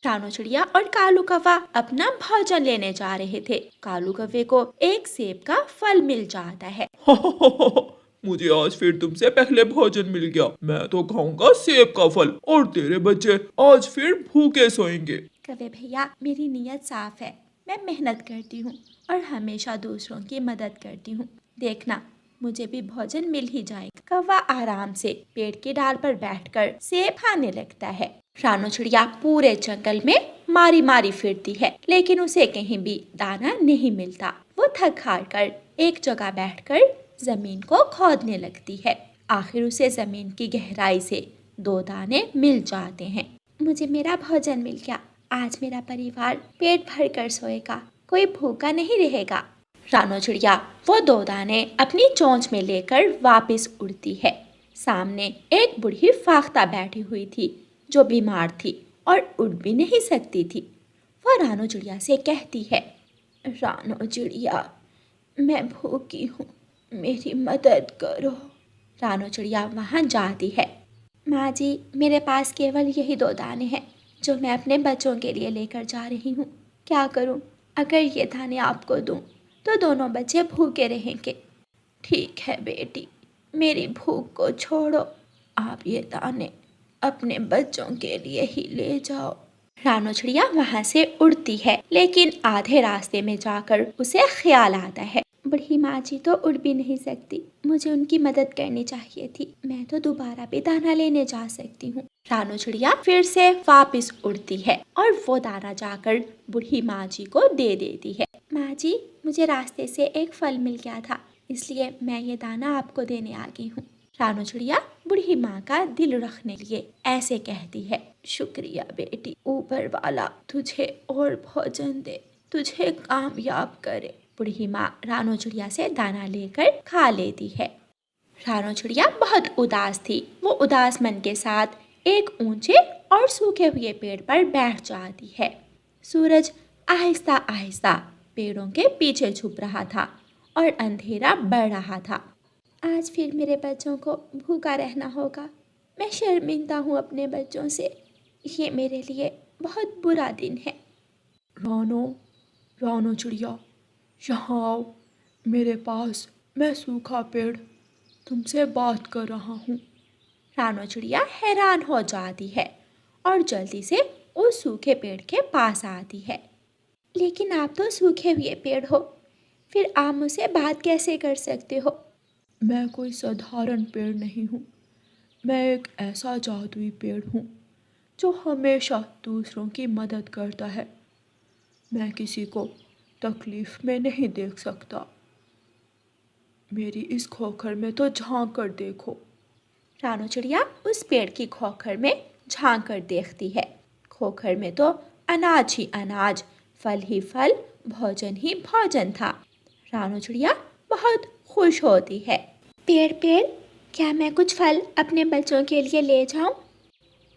रानू चिड़िया और कालू कौवा अपना भोजन लेने जा रहे थे। कालू कौवे को एक सेब का फल मिल जाता है। मुझे आज फिर तुमसे पहले भोजन मिल गया। मैं तो खाऊंगा सेब का फल और तेरे बच्चे आज फिर भूखे सोएंगे। कौवे भैया, मेरी नीयत साफ है। मैं मेहनत करती हूँ और हमेशा दूसरों की मदद करती हूँ। देखना, मुझे भी भोजन मिल ही जाएगा। कौवा आराम से पेड़ की डाल पर बैठकर सेब खाने लगता है। रानू चिड़िया पूरे जंगल में मारी मारी फिरती है, लेकिन उसे कहीं भी दाना नहीं मिलता। वो थक हार कर एक जगह बैठकर जमीन को खोदने लगती है। आखिर उसे जमीन की गहराई से 2 दाने मिल जाते हैं। मुझे मेरा भोजन मिल गया। आज मेरा परिवार पेट भर कर सोएगा, कोई भूखा नहीं रहेगा। रानू चिड़िया वो 2 दाने अपनी चोंच में लेकर वापस उड़ती है। सामने एक बूढ़ी फाख्ता बैठी हुई थी जो बीमार थी और उड़ भी नहीं सकती थी। वो रानू चिड़िया से कहती है, रानू चिड़िया, मैं भूखी हूँ, मेरी मदद करो। रानू चिड़िया वहाँ जाती है। माँ जी, मेरे पास केवल यही 2 दाने हैं जो मैं अपने बच्चों के लिए लेकर जा रही हूँ। क्या करूँ? अगर ये दाने आपको दूँ तो दोनों बच्चे भूखे रहेंगे। ठीक है बेटी, मेरी भूख को छोड़ो। आप ये दाने अपने बच्चों के लिए ही ले जाओ। रानू चिड़िया वहाँ से उड़ती है, लेकिन आधे रास्ते में जाकर उसे ख्याल आता है, बूढ़ी माँ जी तो उड़ भी नहीं सकती, मुझे उनकी मदद करनी चाहिए थी। मैं तो दोबारा भी दाना लेने जा सकती हूँ। रानू चिड़िया फिर से वापस उड़ती है और वो दाना जाकर बूढ़ी माँ जी को दे देती है। माँ जी, मुझे रास्ते से एक फल मिल गया था, इसलिए मैं ये दाना आपको देने आ गई हूँ। रानू चिड़िया बूढ़ी माँ का दिल रखने लिए ऐसे कहती है, शुक्रिया बेटी, ऊपर वाला तुझे और भोजन दे, तुझे कामयाब करे। बूढ़ी माँ रानू चिड़िया से दाना लेकर खा लेती है। रानू चिड़िया बहुत उदास थी। वो उदास मन के साथ एक ऊंचे और सूखे हुए पेड़ पर बैठ जाती है। सूरज आहिस्ता आहिस्ता पेड़ों के पीछे छुप रहा था और अंधेरा बढ़ रहा था। आज फिर मेरे बच्चों को भूखा रहना होगा। मैं शर्मिंदा हूँ अपने बच्चों से। ये मेरे लिए बहुत बुरा दिन है। रानू चिड़िया, यहाँ आओ मेरे पास। मैं सूखा पेड़ तुमसे बात कर रहा हूँ। रानू चिड़िया हैरान हो जाती है और जल्दी से उस सूखे पेड़ के पास आती है। लेकिन आप तो सूखे हुए पेड़ हो, फिर आप मुझसे बात कैसे कर सकते हो? मैं कोई साधारण पेड़ नहीं हूँ। मैं एक ऐसा जादुई पेड़ हूँ जो हमेशा दूसरों की मदद करता है। मैं किसी को तकलीफ में नहीं देख सकता। मेरी इस खोखर में तो झांक कर देखो। रानू चिड़िया उस पेड़ की खोखर में झांक कर देखती है। खोखर में तो अनाज ही अनाज, फल ही फल, भोजन ही भोजन था। रानू चिड़िया बहुत खुश होती है। पेड़ पेड़, क्या मैं कुछ फल अपने बच्चों के लिए ले जाऊं?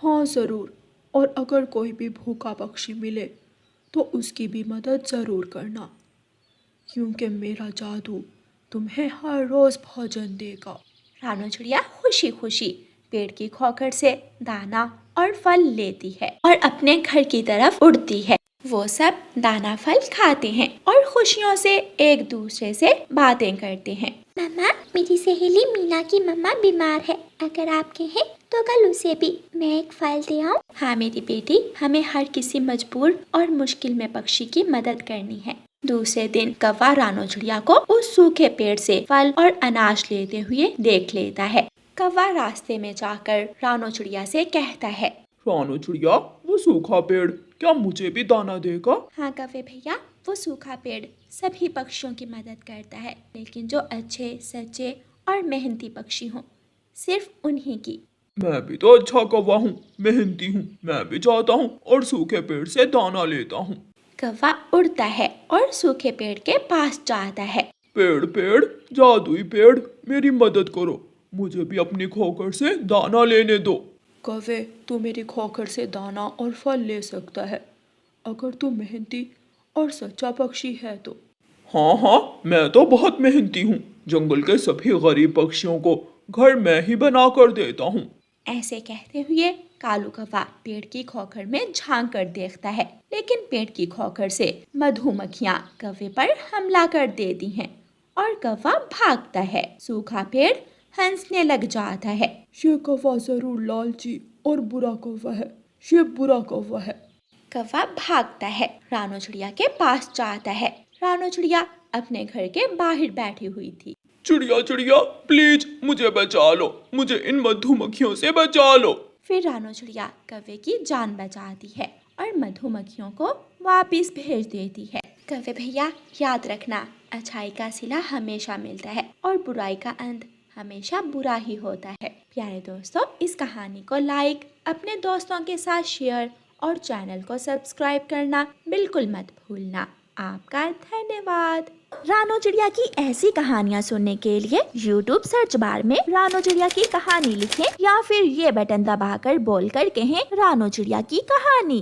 हाँ ज़रूर, और अगर कोई भी भूखा पक्षी मिले तो उसकी भी मदद ज़रूर करना, क्योंकि मेरा जादू तुम्हें हर रोज़ भोजन देगा। रानू चिड़िया खुशी खुशी पेड़ की खोखर से दाना और फल लेती है और अपने घर की तरफ उड़ती है। वो सब दाना फल खाते हैं और खुशियों से एक दूसरे से बातें करते हैं। मम्मा, मेरी सहेली मीना की मम्मा बीमार है, अगर आप कहें तो कल उसे भी मैं एक फल दे आऊं? हाँ मेरी बेटी, हमें हर किसी मजबूर और मुश्किल में पक्षी की मदद करनी है। दूसरे दिन कौवा रानू चिड़िया को उस सूखे पेड़ से फल और अनाज लेते हुए देख लेता है। कौवा रास्ते में जाकर रानू चिड़िया से कहता है, रानू चिड़िया, वो सूखा पेड़ क्या मुझे भी दाना देगा? हाँ कौवे भैया, वो सूखा पेड़ सभी पक्षियों की मदद करता है, लेकिन जो अच्छे, सच्चे और मेहनती पक्षी हों, सिर्फ उन्हीं की। मैं भी तो अच्छा कौवा हूँ, मेहनती हूँ। मैं भी जाता हूँ और सूखे पेड़ से दाना लेता हूँ। कौवा उड़ता है और सूखे पेड़ के पास जाता है। पेड़ पेड़, जादुई पेड़, मेरी मदद करो, मुझे भी अपनी खोखर से दाना लेने दो। कौवे, तू मेरी खोखर से दाना और फल ले सकता है, अगर तू मेहनती और सच्चा पक्षी है तो। हाँ हाँ, मैं तो बहुत मेहनती हूँ। जंगल के सभी गरीब पक्षियों को घर मैं ही बना कर देता हूँ। ऐसे कहते हुए कालू कौवा पेड़ की खोखर में झांक कर देखता है, लेकिन पेड़ की खोखर से मधुमक्खियाँ कौवे पर हमला कर देती हैं और कौवा भागता है। सूखा पेड़ हंसने लग जाता है। ये कौवा जरूर लालची और बुरा कौवा है, ये बुरा कौवा है। कौवा भागता है, रानो चिड़िया के पास जाता है। रानो चिड़िया अपने घर के बाहर बैठी हुई थी। चिड़िया चिड़िया प्लीज मुझे बचा लो, मुझे इन मधुमक्खियों से बचा लो। फिर रानो चिड़िया कौवे की जान बचाती है और मधुमक्खियों को वापस भेज देती है। कौवे भैया याद रखना, अच्छाई का सिला हमेशा मिलता है और बुराई का अंत हमेशा बुरा ही होता है। प्यारे दोस्तों, इस कहानी को लाइक, अपने दोस्तों के साथ शेयर और चैनल को सब्सक्राइब करना बिल्कुल मत भूलना। आपका धन्यवाद। रानो चिड़िया की ऐसी कहानियाँ सुनने के लिए YouTube सर्च बार में रानो चिड़िया की कहानी लिखें या फिर ये बटन दबाकर बोलकर कहें रानो चिड़िया की कहानी।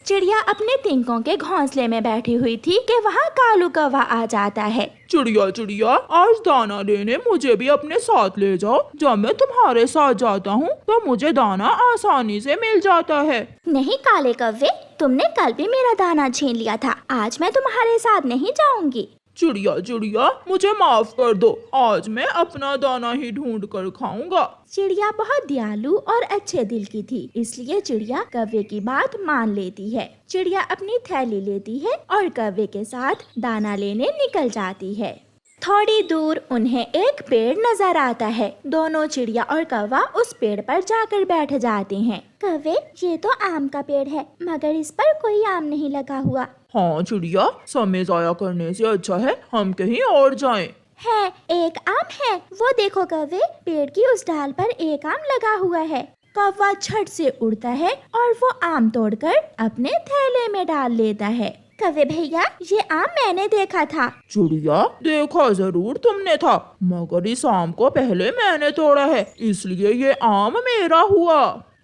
चिड़िया अपने तिनकों के घोंसले में बैठी हुई थी कि वहाँ कालू कौवा आ जाता है। चिड़िया चिड़िया आज दाना लेने मुझे भी अपने साथ ले जाओ। जब मैं तुम्हारे साथ जाता हूँ तो मुझे दाना आसानी से मिल जाता है। नहीं काले कौवे, तुमने कल भी मेरा दाना छीन लिया था, आज मैं तुम्हारे साथ नहीं जाऊंगी। चिड़िया चिड़िया मुझे माफ कर दो, आज मैं अपना दाना ही ढूंढ कर खाऊंगा। चिड़िया बहुत दयालु और अच्छे दिल की थी, इसलिए चिड़िया कौवे की बात मान लेती है। चिड़िया अपनी थैली लेती है और कौवे के साथ दाना लेने निकल जाती है। थोड़ी दूर उन्हें एक पेड़ नजर आता है। दोनों चिड़िया और कौवा उस पेड़ पर जाकर बैठ जाते हैं। कौवे, ये तो आम का पेड़ है, मगर इस पर कोई आम नहीं लगा हुआ। हाँ चिड़िया, समय जाया करने से अच्छा है हम कहीं और जाएं। है, एक आम है, वो देखो कौवे, पेड़ की उस डाल पर एक आम लगा हुआ है। कौवा झट से उड़ता है और वो आम तोड़कर अपने थैले में डाल लेता है। कौवे भैया, ये आम मैंने देखा था। चिड़िया, देखा जरूर तुमने था, मगर इस आम को पहले मैंने तोड़ा है, इसलिए ये आम मेरा हुआ।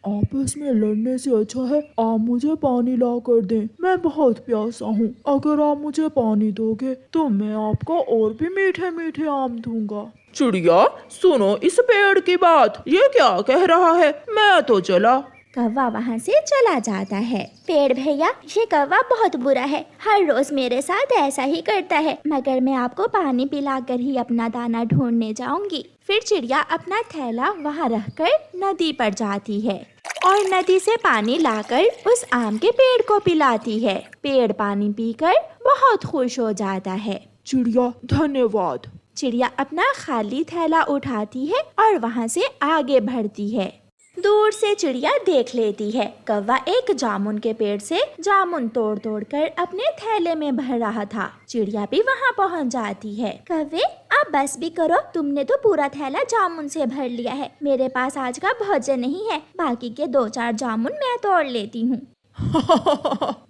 आपस में लड़ने से अच्छा है आप मुझे पानी ला कर दें, मैं बहुत प्यासा हूँ। अगर आप मुझे पानी दोगे तो मैं आपको और भी मीठे मीठे आम दूंगा। चिड़िया, सुनो इस पेड़ की बात, ये क्या कह रहा है, मैं तो चला। कौवा वहाँ से चला जाता है। पेड़ भैया, ये कौवा बहुत बुरा है, हर रोज मेरे साथ ऐसा ही करता है, मगर मैं आपको पानी पिलाकर ही अपना दाना ढूंढने जाऊंगी। फिर चिड़िया अपना थैला वहाँ रखकर नदी पर जाती है और नदी से पानी लाकर उस आम के पेड़ को पिलाती है। पेड़ पानी पीकर बहुत खुश हो जाता है। चिड़िया धन्यवाद। चिड़िया अपना खाली थैला उठाती है और वहाँ से आगे बढ़ती है। दूर से चिड़िया देख लेती है कौवा एक जामुन के पेड़ से जामुन तोड़ तोड़ कर अपने थैले में भर रहा था। चिड़िया भी वहाँ पहुँच जाती है। कौवे, आप बस भी करो, तुमने तो पूरा थैला जामुन से भर लिया है, मेरे पास आज का भोजन नहीं है, बाकी के 2-4 जामुन मैं तोड़ लेती हूँ।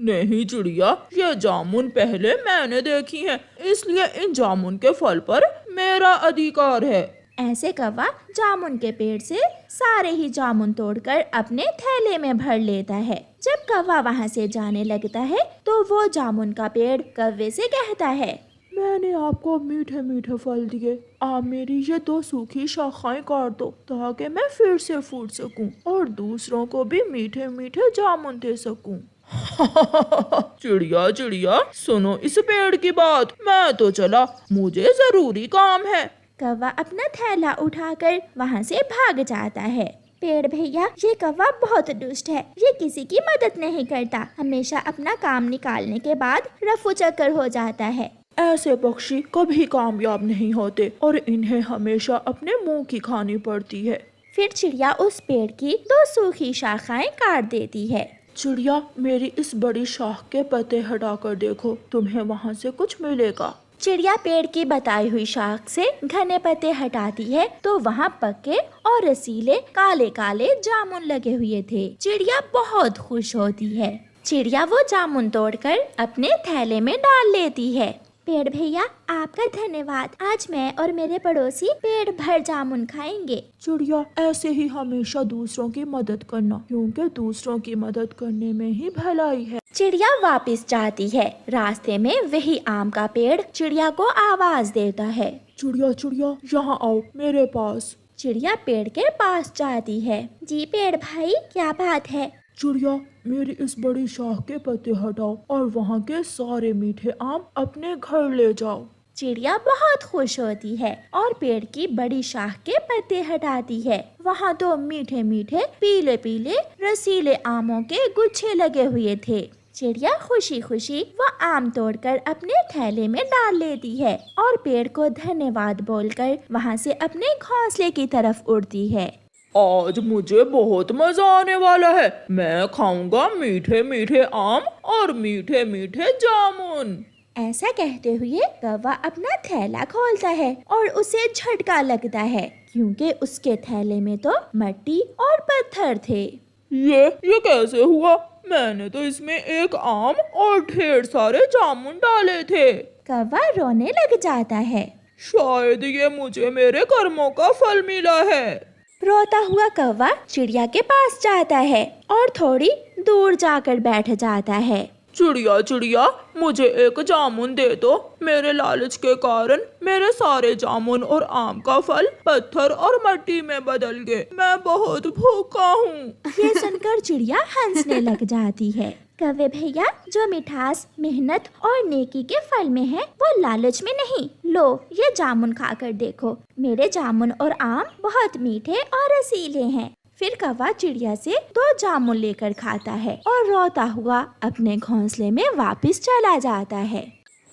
नहीं चिड़िया, ये जामुन पहले मैंने देखी है, इसलिए इन जामुन के फल पर मेरा अधिकार है। ऐसे कौवा जामुन के पेड़ से सारे ही जामुन तोड़कर अपने थैले में भर लेता है। जब कौवा वहाँ से जाने लगता है तो वो जामुन का पेड़ कौवे से कहता है, मैंने आपको मीठे मीठे फल दिए, आप मेरी ये 2 सूखी शाखाएं काट दो ताकि मैं फिर से फूट सकूं और दूसरों को भी मीठे मीठे जामुन दे सकूं। चिड़िया चिड़िया, सुनो इस पेड़ की बात, मैं तो चला, मुझे जरूरी काम है। कौवा अपना थैला उठाकर वहाँ से भाग जाता है। पेड़ भैया, ये कौवा बहुत दुष्ट है, ये किसी की मदद नहीं करता, हमेशा अपना काम निकालने के बाद रफू चक्कर हो जाता है। ऐसे पक्षी कभी कामयाब नहीं होते और इन्हें हमेशा अपने मुंह की खानी पड़ती है। फिर चिड़िया उस पेड़ की 2 सूखी शाखाएं काट देती है। चिड़िया, मेरी इस बड़ी शाख के पत्ते हटाकर देखो, तुम्हें वहाँ से कुछ मिलेगा। चिड़िया पेड़ की बताई हुई शाख से घने पत्ते हटाती है तो वहाँ पक्के और रसीले काले काले जामुन लगे हुए थे। चिड़िया बहुत खुश होती है। चिड़िया वो जामुन तोड़कर अपने थैले में डाल लेती है। पेड़ भैया, आपका धन्यवाद, आज मैं और मेरे पड़ोसी पेड़ भर जामुन खाएंगे। चिड़िया, ऐसे ही हमेशा दूसरों की मदद करना, क्योंकि दूसरों की मदद करने में ही भलाई है। चिड़िया वापस जाती है। रास्ते में वही आम का पेड़ चिड़िया को आवाज देता है, चिड़िया चिड़िया, यहाँ आओ मेरे पास। चिड़िया पेड़ के पास जाती है। जी पेड़ भाई, क्या बात है? चिड़िया, मेरी इस बड़ी शाख के पत्ते हटाओ और वहाँ के सारे मीठे आम अपने घर ले जाओ। चिड़िया बहुत खुश होती है और पेड़ की बड़ी शाख के पत्ते हटाती है। वहाँ तो मीठे मीठे पीले पीले रसीले आमों के गुच्छे लगे हुए थे। चिड़िया खुशी खुशी वो आम तोड़कर अपने थैले में डाल लेती है और पेड़ को धन्यवाद बोलकर वहाँ से अपने घोंसले की तरफ उड़ती है। आज मुझे बहुत मजा आने वाला है। मैं खाऊंगा मीठे मीठे आम और मीठे मीठे जामुन। ऐसा कहते हुए कौवा अपना थैला खोलता है और उसे झटका लगता है, क्योंकि उसके थैले में तो मिट्टी और पत्थर थे। ये कैसे हुआ? मैंने तो इसमें एक आम और ढेर सारे जामुन डाले थे। कौवा रोने लग जाता है। शायद ये मुझे मेरे कर्मों का फल मिला है। रोता हुआ कौवा चिड़िया के पास जाता है और थोड़ी दूर जाकर बैठ जाता है। चिड़िया चिड़िया, मुझे एक जामुन दे दो। मेरे लालच के कारण मेरे सारे जामुन और आम का फल पत्थर और मिट्टी में बदल गए। मैं बहुत भूखा हूँ। ये सुनकर चिड़िया हंसने लग जाती है। कौवे भैया, जो मिठास मेहनत और नेकी के फल में है वो लालच में नहीं। लो, ये जामुन खाकर देखो। मेरे जामुन और आम बहुत मीठे और रसीले हैं। फिर कौवा चिड़िया से 2 जामुन लेकर खाता है और रोता हुआ अपने घोंसले में वापस चला जाता है।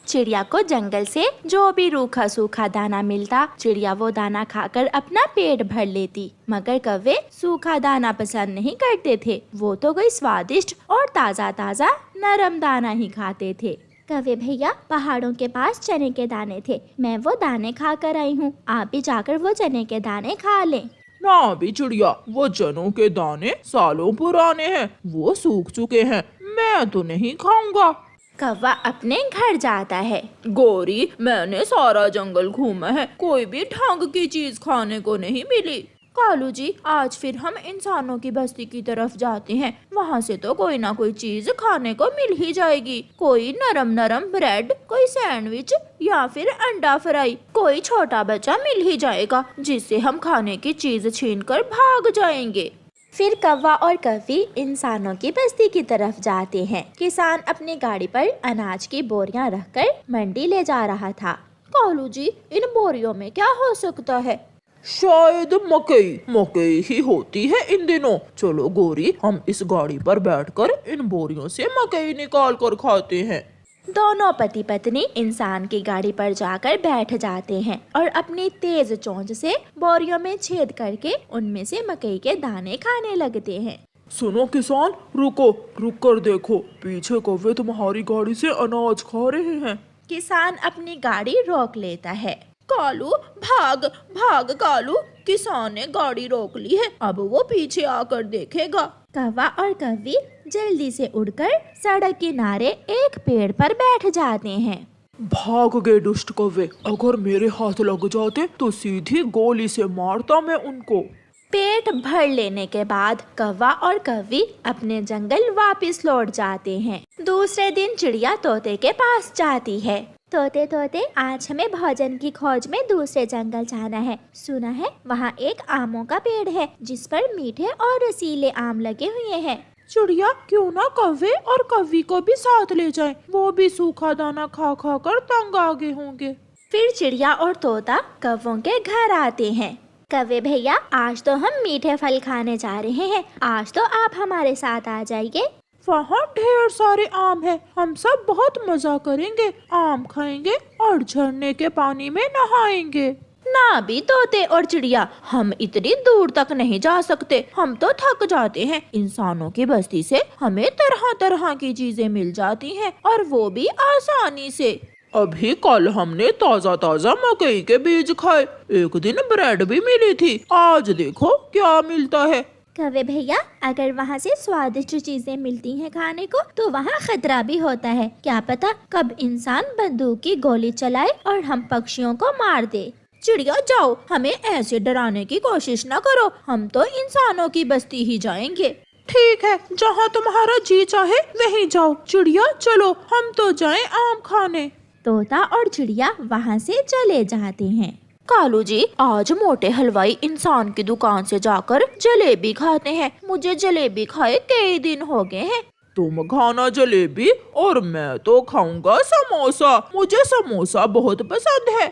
चिड़िया को जंगल से जो भी रूखा सूखा दाना मिलता, चिड़िया वो दाना खाकर अपना पेट भर लेती। मगर कौवे सूखा दाना पसंद नहीं करते थे। वो तो कोई स्वादिष्ट और ताज़ा ताज़ा नरम दाना ही खाते थे। कौवे भैया, पहाड़ों के पास चने के दाने थे। मैं वो दाने खा कर आई हूँ। आप भी जाकर वो चने के दाने खा लें। ना भी चिड़िया, वो चनों के दाने सालों पुराने हैं, वो सूख चुके हैं। मैं तो नहीं खाऊंगा। कौवा अपने घर जाता है। गौरी, मैंने सारा जंगल घूमा है, कोई भी ढंग की चीज खाने को नहीं मिली। कालू जी, आज फिर हम इंसानों की बस्ती की तरफ जाते हैं। वहाँ से तो कोई ना कोई चीज खाने को मिल ही जाएगी। कोई नरम नरम ब्रेड, कोई सैंडविच या फिर अंडा फ्राई। कोई छोटा बच्चा मिल ही जाएगा जिससे हम खाने की चीज छीनकर भाग जाएंगे। फिर कौवा और कौवी इंसानों की बस्ती की तरफ जाते हैं। किसान अपनी गाड़ी पर अनाज की बोरियां रखकर मंडी ले जा रहा था। कालू जी, इन बोरियों में क्या हो सकता है? शायद मकई ही होती है इन दिनों। चलो गौरी, हम इस गाड़ी पर बैठकर इन बोरियों से मकई निकाल कर खाते हैं। दोनों पति पत्नी इंसान की गाड़ी पर जाकर बैठ जाते हैं और अपनी तेज चोंच से बोरियों में छेद करके उनमें से मकई के दाने खाने लगते हैं। सुनो किसान, रुक कर देखो, पीछे कौवे तुम्हारी गाड़ी से अनाज खा रहे हैं। किसान अपनी गाड़ी रोक लेता है। कालू, भाग भाग कालू, किसान ने गाड़ी रोक ली है, अब वो पीछे आकर देखेगा। कौवा और कौवी जल्दी से उड़कर सड़क किनारे एक पेड़ पर बैठ जाते हैं। भाग गए दुष्ट कौवे, अगर मेरे हाथ लग जाते तो सीधी गोली से मारता मैं उनको। पेट भर लेने के बाद कौवा और कौवी अपने जंगल वापस लौट जाते हैं। दूसरे दिन चिड़िया तोते के पास जाती है। तोते तोते, आज हमें भोजन की खोज में दूसरे जंगल जाना है। सुना है वहाँ एक आमों का पेड़ है जिस पर मीठे और रसीले आम लगे हुए हैं। चिड़िया, क्यों ना कौवे और कौवी को भी साथ ले जाएं, वो भी सूखा दाना खा खा कर तंग आ गए होंगे। फिर चिड़िया और तोता कौवों के घर आते हैं। कौवे भैया, आज तो हम मीठे फल खाने जा रहे हैं। आज तो आप हमारे साथ आ जाइए। वहाँ ढेर सारे आम हैं, हम सब बहुत मजा करेंगे, आम खाएंगे और झरने के पानी में नहाएंगे। ना भी तोते और चिड़िया, हम इतनी दूर तक नहीं जा सकते, हम तो थक जाते हैं। इंसानों की बस्ती से हमें तरह तरह की चीजें मिल जाती हैं और वो भी आसानी से। अभी कल हमने ताजा ताजा मकई के बीज खाए, एक दिन ब्रेड भी मिली थी, आज देखो क्या मिलता है। कौवे भैया, अगर वहाँ से स्वादिष्ट चीजें मिलती हैं खाने को तो वहाँ खतरा भी होता है। क्या पता कब इंसान बंदूक की गोली चलाए और हम पक्षियों को मार दे। चिड़िया जाओ, हमें ऐसे डराने की कोशिश न करो, हम तो इंसानों की बस्ती ही जाएंगे। ठीक है, जहाँ तुम्हारा जी चाहे वहीं जाओ। चिड़िया चलो, हम तो जाएं आम खाने। तोता और चिड़िया वहाँ से चले जाते हैं। कालू जी, आज मोटे हलवाई इंसान की दुकान से जाकर जलेबी खाते हैं। मुझे जलेबी खाए कई दिन हो गए हैं। तुम खाना जलेबी और मैं तो खाऊंगा समोसा। मुझे समोसा बहुत पसंद है।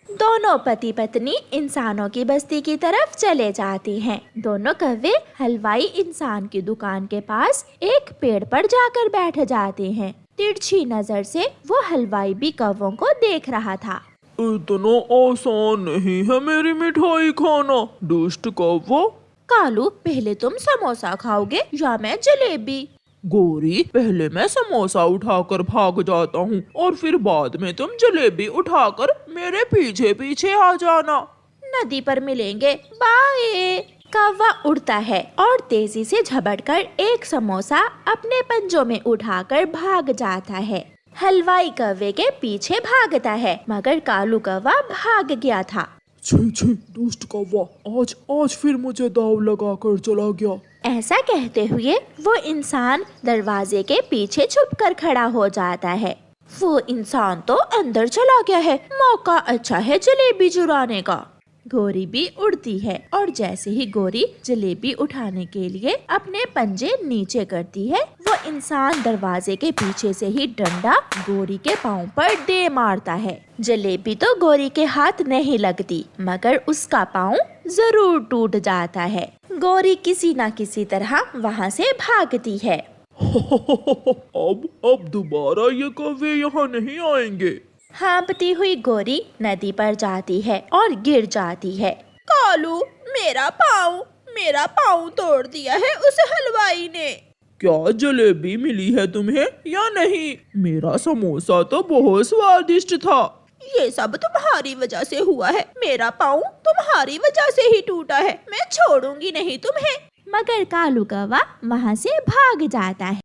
दोनों पति पत्नी इंसानों की बस्ती की तरफ चले जाते हैं। दोनों कौवे हलवाई इंसान की दुकान के पास एक पेड़ पर जाकर बैठ जाते हैं। तिरछी नजर से वो हलवाई भी कौवों को देख रहा था। इतना आसान नहीं है मेरी मिठाई खाना, दुष्ट कौवो। कालू, पहले तुम समोसा खाओगे या मैं जलेबी? गोरी, पहले मैं समोसा उठाकर भाग जाता हूँ और फिर बाद में तुम जलेबी उठाकर मेरे पीछे पीछे आ जाना। नदी पर मिलेंगे, बाय। कौवा उड़ता है और तेजी से झपटकर एक समोसा अपने पंजों में उठाकर भाग जाता है। हलवाई कौवे के पीछे भागता है, मगर कालू कौवा भाग गया था। छी छी, दुष्ट कौवा, आज फिर मुझे दाव लगाकर चला गया। ऐसा कहते हुए वो इंसान दरवाजे के पीछे छुपकर खड़ा हो जाता है। वो इंसान तो अंदर चला गया है, मौका अच्छा है जलेबी चुराने का। गोरी भी उड़ती है और जैसे ही गोरी जलेबी उठाने के लिए अपने पंजे नीचे करती है, वो इंसान दरवाजे के पीछे से ही डंडा गोरी के पाँव पर दे मारता है। जलेबी तो गोरी के हाथ नहीं लगती, मगर उसका पाँव जरूर टूट जाता है। गोरी किसी न किसी तरह वहाँ से भागती है। अब दोबारा ये कौवे यहाँ नहीं आएंगे। हाँफती हुई गोरी नदी पर जाती है और गिर जाती है। कालू, मेरा पाँव तोड़ दिया है उस हलवाई ने। क्या जलेबी मिली है तुम्हें या नहीं? मेरा समोसा तो बहुत स्वादिष्ट था। ये सब तुम्हारी वजह से हुआ है। मेरा पाँव तुम्हारी वजह से ही टूटा है। मैं छोड़ूंगी नहीं तुम्हें। मगर कालू कौवा वहाँ से भाग जाता है।